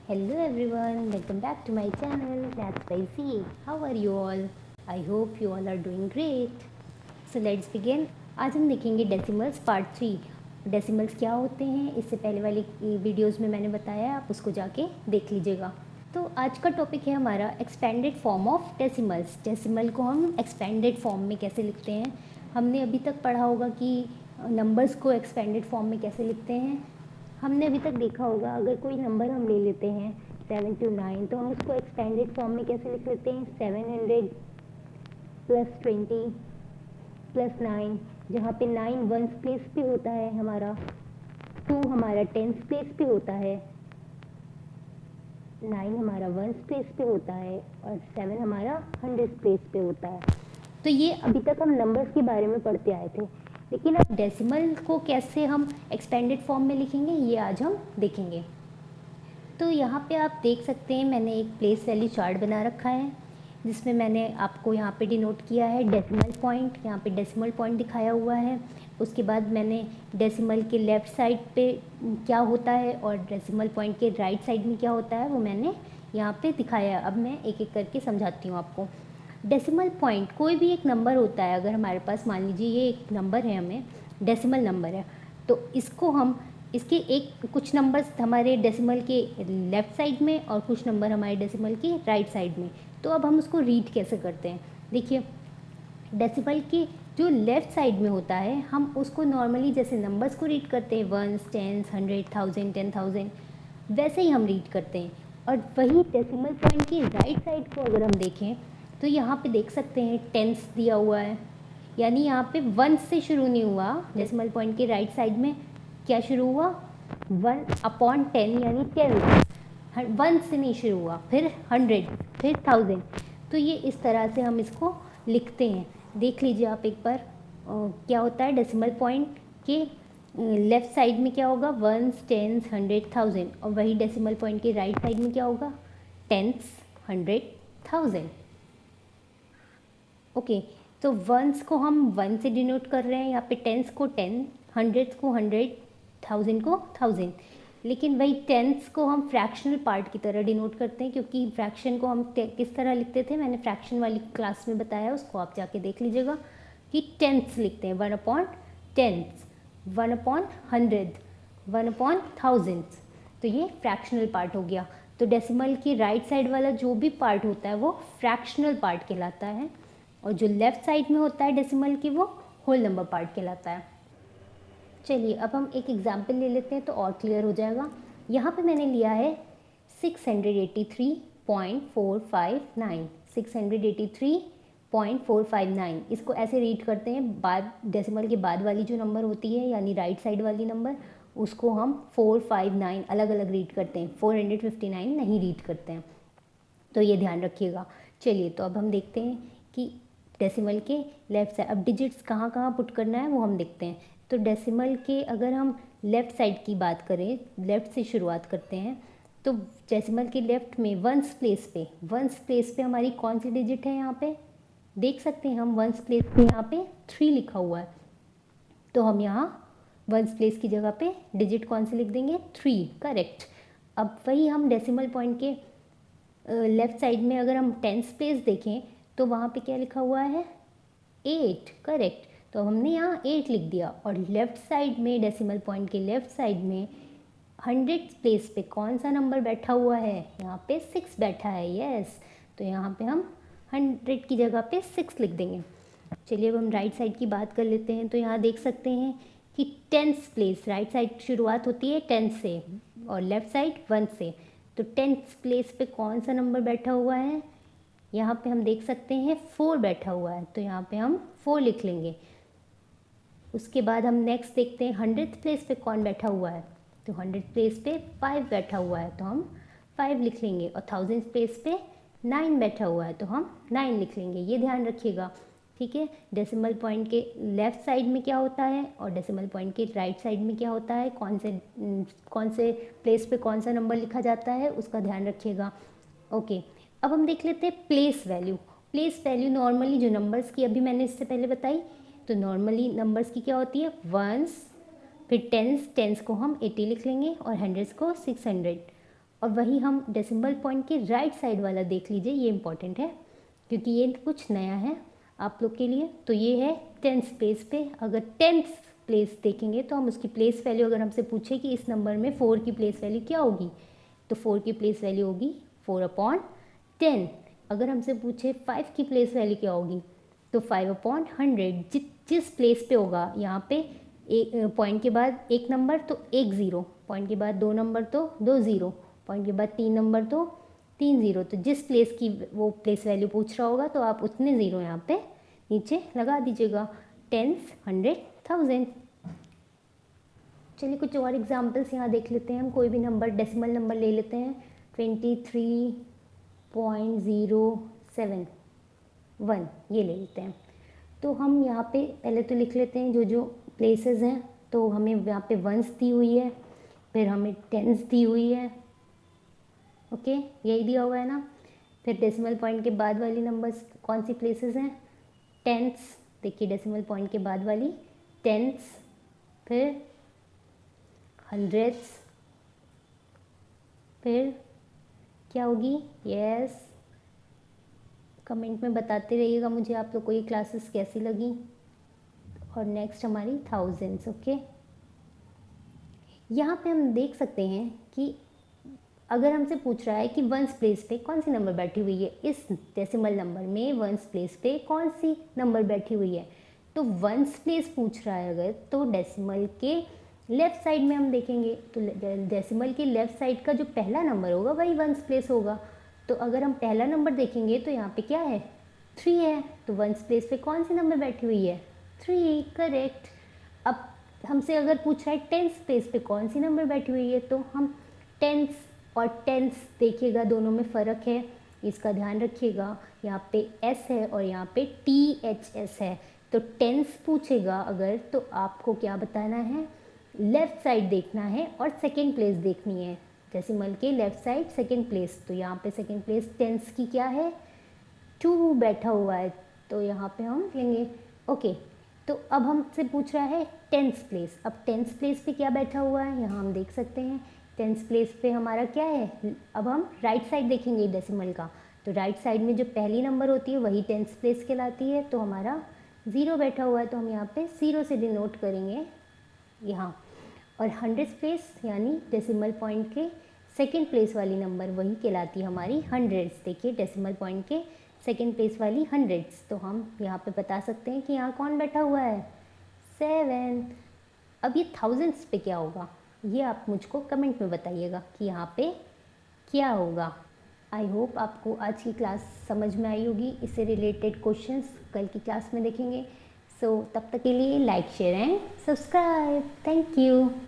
Hello everyone, welcome back to my channel Maths by Z. How are you all? I hope you all are doing great. So let's begin. आज हम देखेंगे decimals part 3। Decimals क्या होते हैं इससे पहले वाली वीडियोस में मैंने बताया, आप उसको जाके देख लीजिएगा। तो आज का टॉपिक है हमारा expanded form of decimals. Decimal को हम एक्सपेंडेड फॉर्म में कैसे लिखते हैं। हमने अभी तक पढ़ा होगा कि नंबर्स को एक्सपेंडेड फॉर्म में कैसे लिखते हैं। हमने अभी तक देखा होगा अगर कोई नंबर हम ले लेते हैं 7 to 9 तो हम उसको एक्सपेंडेड फॉर्म में कैसे लिख लेते हैं 700 + 20 + 9, जहाँ पे 9 वंस प्लेस पे होता है हमारा, 2 हमारा टेंस प्लेस पे होता है, 9 हमारा वंस प्लेस पे होता है और 7 हमारा हंड्रेड्स प्लेस पे होता है। तो ये अभी तक हम नंबर्स के बारे में पढ़ते आए थे, लेकिन अब डेसिमल को कैसे हम एक्सपेंडेड फॉर्म में लिखेंगे ये आज हम देखेंगे। तो यहाँ पे आप देख सकते हैं मैंने एक प्लेस वैल्यू चार्ट बना रखा है जिसमें मैंने आपको यहाँ पे डिनोट किया है डेसिमल पॉइंट। यहाँ पे डेसिमल पॉइंट दिखाया हुआ है। उसके बाद मैंने डेसिमल के लेफ़्ट साइड पे क्या होता है और डेसिमल पॉइंट के राइट साइड में क्या होता है वो मैंने यहाँ पे दिखाया है। अब मैं एक एक करके समझाती हूँ आपको। डेसिमल पॉइंट कोई भी एक नंबर होता है, अगर हमारे पास मान लीजिए ये एक नंबर है, हमें डेसिमल नंबर है, तो इसको हम इसके एक कुछ नंबर्स हमारे डेसिमल के लेफ़्ट साइड में और कुछ नंबर हमारे डेसिमल के राइट साइड में। तो अब हम उसको रीड कैसे करते हैं, देखिए डेसिमल के जो लेफ़्ट साइड में होता है हम उसको नॉर्मली जैसे नंबर्स को रीड करते हैं, वंस, टेंस, 100, 1000, 10,000, वैसे ही हम रीड करते हैं। और वही डेसिमल पॉइंट की राइट साइड को अगर हम देखें तो यहाँ पे देख सकते हैं टेंस दिया हुआ है, यानी यहाँ पे 1 से शुरू नहीं हुआ। डेसिमल पॉइंट के राइट साइड में क्या शुरू हुआ 1/10 यानी 10, 1 से नहीं शुरू हुआ, फिर 100, फिर 1000। तो ये इस तरह से हम इसको लिखते हैं। देख लीजिए आप एक बार क्या होता है डेसिमल पॉइंट के लेफ़्ट साइड में क्या होगा वंस, टेंस, 100, 1000, और वही डेसिमल पॉइंट के राइट साइड में क्या होगा टेंस, 100, 1000। ओके, तो वंस को हम 1 से डिनोट कर रहे हैं, यहाँ पे टेंस को 10, हंड्रेड्स को 100, 1000 को 1000। लेकिन वही टेंस को हम फ्रैक्शनल पार्ट की तरह डिनोट करते हैं, क्योंकि फ्रैक्शन को हम किस तरह लिखते थे मैंने फ्रैक्शन वाली क्लास में बताया, उसको आप जाके देख लीजिएगा कि टेंस लिखते हैं 1/10, 1/100, 1/1000। तो ये फ्रैक्शनल पार्ट हो गया। तो डेसिमल की राइट साइड वाला जो भी पार्ट होता है वो फ्रैक्शनल पार्ट कहलाता है, और जो लेफ़्ट साइड में होता है डेसिमल की वो होल नंबर पार्ट कहलाता है। चलिए अब हम एक एग्जांपल ले लेते हैं तो और क्लियर हो जाएगा। यहाँ पे मैंने लिया है 683.459, 683.459। इसको ऐसे रीड करते हैं, बाद डेसिमल के बाद वाली जो नंबर होती है यानी राइट साइड वाली नंबर, उसको हम 459 अलग अलग रीड करते हैं, 459 नहीं रीड करते हैं, तो ये ध्यान रखिएगा। चलिए तो अब हम देखते हैं कि डेसिमल के लेफ़्ट साइड अब डिजिट्स कहाँ कहाँ पुट करना है वो हम देखते हैं। तो डेसिमल के अगर हम लेफ़्ट साइड की बात करें, लेफ़्ट से शुरुआत करते हैं, तो डेसिमल के लेफ़्ट में वंस प्लेस पे हमारी कौन सी डिजिट है, यहाँ पे देख सकते हैं हम वंस प्लेस पे यहाँ पे 3 लिखा हुआ है, तो हम यहाँ वंस प्लेस की जगह पे डिजिट कौन सी लिख देंगे 3, करेक्ट। अब वही हम डेसिमल पॉइंट के लेफ़्ट साइड में अगर हम टेंस प्लेस देखें तो वहाँ पे क्या लिखा हुआ है 8, करेक्ट। तो हमने यहाँ 8 लिख दिया, और लेफ़्ट साइड में डेसिमल पॉइंट के लेफ़्ट साइड में 100 प्लेस पे कौन सा नंबर बैठा हुआ है, यहाँ पे 6 बैठा है, यस। तो यहाँ पे हम 100 की जगह पे 6 लिख देंगे। चलिए अब हम राइट साइड की बात कर लेते हैं। तो यहाँ देख सकते हैं कि टेंस प्लेस, राइट साइड शुरुआत होती है 10 से और लेफ़्ट साइड 1 से, तो टेंस प्लेस पे कौन सा नंबर बैठा हुआ है, यहाँ पे हम देख सकते हैं 4 बैठा हुआ है, तो यहाँ पे हम 4 लिख लेंगे। उसके बाद हम नेक्स्ट देखते हैं 100 प्लेस पे कौन बैठा हुआ है, तो 100 प्लेस पे 5 बैठा हुआ है, तो हम 5 लिख लेंगे, और 1000 प्लेस पे 9 बैठा हुआ है, तो हम 9 लिख लेंगे। ये ध्यान रखिएगा, ठीक है। डेसिमल पॉइंट के लेफ़्ट साइड में क्या होता है और डेसिमल पॉइंट के राइट साइड में क्या होता है, कौन से प्लेस पे कौन सा नंबर लिखा जाता है, उसका ध्यान रखिएगा। ओके, अब हम देख लेते हैं place value. Place value normally जो नंबर्स की अभी मैंने इससे पहले बताई, तो नॉर्मली नंबर्स की क्या होती है वंस, फिर टेंस को हम 80 लिख लेंगे और हंड्रेड्स को 600, और वही हम डेसिमल पॉइंट के राइट साइड वाला देख लीजिए, ये इंपॉर्टेंट है क्योंकि ये कुछ नया है आप लोग के लिए। तो ये है 10th प्लेस पे। अगर 10th प्लेस देखेंगे तो हम उसकी प्लेस वैल्यू, अगर हमसे पूछे कि इस नंबर में 4 की प्लेस वैल्यू क्या होगी, तो 4 की प्लेस वैल्यू होगी 4/10। अगर हमसे पूछे 5 की प्लेस वैल्यू क्या होगी, तो 5/100। जिस प्लेस पे होगा, यहाँ पे एक पॉइंट के बाद एक नंबर तो एक ज़ीरो, पॉइंट के बाद 2 नंबर तो 2 ज़ीरो, पॉइंट के बाद 3 नंबर तो 3 ज़ीरो। तो जिस प्लेस की वो प्लेस वैल्यू पूछ रहा होगा तो आप उतने ज़ीरो यहाँ पे नीचे लगा दीजिएगा। 10, 100, 1000। चलिए कुछ और एग्जांपल्स यहाँ देख लेते हैं हम। कोई भी नंबर, डेसिमल नंबर ले लेते हैं। 23.071 ये ले लेते हैं। तो हम यहाँ पे पहले तो लिख लेते हैं जो जो प्लेसेस हैं। तो हमें यहाँ पे वंस दी हुई है, फिर हमें टेंस दी हुई है, ओके यही दिया हुआ है ना। फिर डेसिमल पॉइंट के बाद वाली नंबर्स कौन सी प्लेसेस हैं, टेंस। देखिए डेसिमल पॉइंट के बाद वाली टेंस, फिर हंड्रेड्स, फिर क्या होगी, यस कमेंट में बताते रहिएगा मुझे आप लोग को ये क्लासेस कैसी लगी। और नेक्स्ट हमारी थाउजेंड्स, ओके। यहाँ पे हम देख सकते हैं कि अगर हमसे पूछ रहा है कि वंस प्लेस पे कौन सी नंबर बैठी हुई है, इस डेसिमल नंबर में वंस प्लेस पे कौन सी नंबर बैठी हुई है, तो वंस प्लेस पूछ रहा है अगर, तो डेसिमल के लेफ़्ट साइड में हम देखेंगे तो डेसिमल के लेफ़्ट साइड का जो पहला नंबर होगा वही वंस प्लेस होगा। तो अगर हम पहला नंबर देखेंगे तो यहाँ पे क्या है, 3 है। तो वंस प्लेस पे कौन सी नंबर बैठी हुई है, 3, करेक्ट। अब हमसे अगर पूछ रहा है टेंस प्लेस पे कौन सी नंबर बैठी हुई है, तो हम टेंस और टेंस देखिएगा दोनों में फ़र्क है, इसका ध्यान रखिएगा। यहाँ पे एस है और यहाँ पे THS है। तो टेंस पूछेगा अगर, तो आपको क्या बताना है, लेफ़्ट साइड देखना है और सेकेंड प्लेस देखनी है। डेसिमल के लेफ़्ट साइड सेकेंड प्लेस, तो यहाँ पे सेकेंड प्लेस टेंस की क्या है, 2 बैठा हुआ है, तो यहाँ पे हम लेंगे, ओके। तो अब हमसे पूछ रहा है टेंस प्लेस। अब टेंस प्लेस पे क्या बैठा हुआ है, यहाँ हम देख सकते हैं टेंस प्लेस पे हमारा क्या है। अब हम राइट साइड देखेंगे डेसिमल का, तो राइट साइड में जो पहली नंबर होती है वही टेंस प्लेस कहलाती है। तो हमारा 0 बैठा हुआ है, तो हम यहाँ पे 0 से डिनोट करेंगे यहाँ। और 100 प्लेस यानी डेसिमल पॉइंट के सेकेंड प्लेस वाली नंबर वही कहलाती है हमारी हंड्रेड्स। देखिए डेसिमल पॉइंट के सेकेंड प्लेस वाली हंड्रेड्स। तो हम यहाँ पे बता सकते हैं कि यहाँ कौन बैठा हुआ है, 7। अब ये थाउजेंड्स पे क्या होगा, ये आप मुझको कमेंट में बताइएगा कि यहाँ पे क्या होगा। आई होप आपको आज की क्लास समझ में आई होगी। इससे रिलेटेड क्वेश्चंस कल की क्लास में देखेंगे। सो तब तक के लिए like, share and subscribe. Thank you.